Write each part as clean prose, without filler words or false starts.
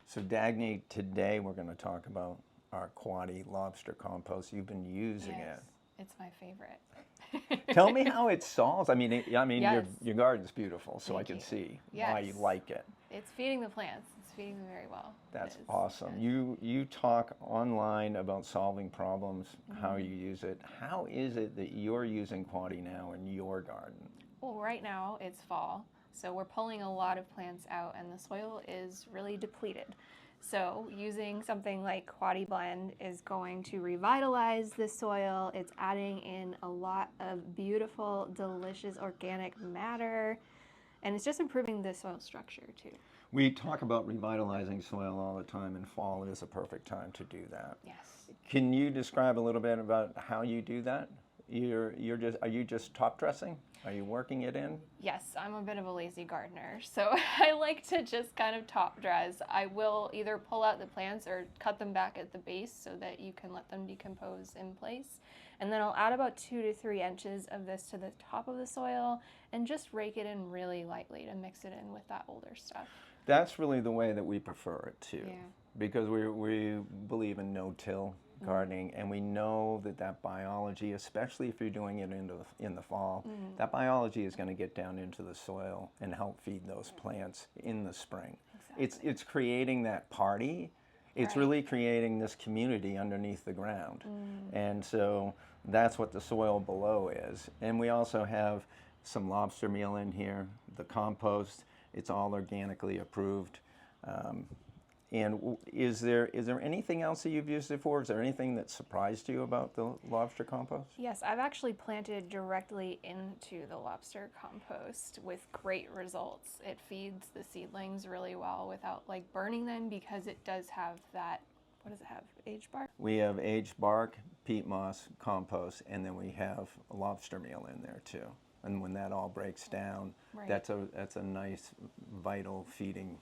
So Dagny, today we're going to talk about our Quoddy Lobster Compost. You've been using Yes, it. it's my favorite. Tell me how it solves. I mean, Yes. your garden's beautiful, so I Thank can you. see why you Yes. like it. It's feeding the plants. It's feeding them very well. That's It is. awesome. Yes. You talk online about solving problems, how you use it. How is it that you're using Quoddy now in your garden? Well, right now it's fall, so we're pulling a lot of plants out and the soil is really depleted. So using something like Quoddy Blend is going to revitalize the soil. It's adding in a lot of beautiful, delicious organic matter, and it's just improving the soil structure too. We talk about revitalizing soil all the time, and fall is a perfect time to do that. Yes. Can you describe a little bit about how you do that? Are you just top dressing? Are you working it in? Yes, I'm a bit of a lazy gardener, so I like to just kind of top dress. I will either pull out the plants or cut them back at the base so that you can let them decompose in place. And then I'll add about 2 to 3 inches of this to the top of the soil and just rake it in really lightly to mix it in with that older stuff. That's really the way that we prefer it too, Yeah. because we believe in no-till gardening, and we know that biology, especially if you're doing it in the fall, that biology is going to get down into the soil and help feed those plants in the spring. Exactly. It's creating that party. It's Right. really creating this community underneath the ground. And so that's what the soil below is. And we also have some lobster meal in here, the compost. It's all organically approved. And is there anything else that you've used it for? Is there anything that surprised you about the lobster compost? Yes, I've actually planted directly into the lobster compost with great results. It feeds the seedlings really well without like burning them because it does have that, what does it have, aged bark? We have aged bark, peat moss, compost, and then we have lobster meal in there too. And when that all breaks down, Right. that's a nice, vital feeding,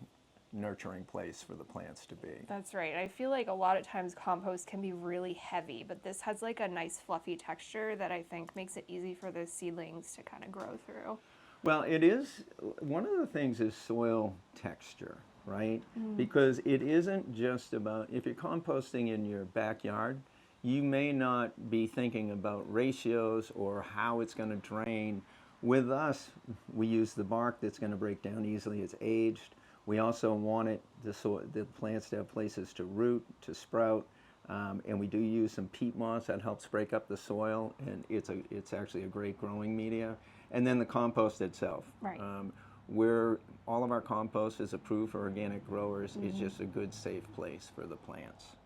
nurturing place for the plants to be. That's right. I feel like a lot of times compost can be really heavy, but this has like a nice fluffy texture that I think makes it easy for those seedlings to kind of grow through. Well, it is, one of the things is soil texture, right? Because it isn't just about, if you're composting in your backyard, you may not be thinking about ratios or how it's going to drain. With us, we use the bark that's going to break down easily. It's aged. We also want the plants to have places to root, to sprout, and we do use some peat moss that helps break up the soil, and it's actually a great growing media. And then the compost itself. Right. All of our compost is approved for organic growers. It's just a good, safe place for the plants.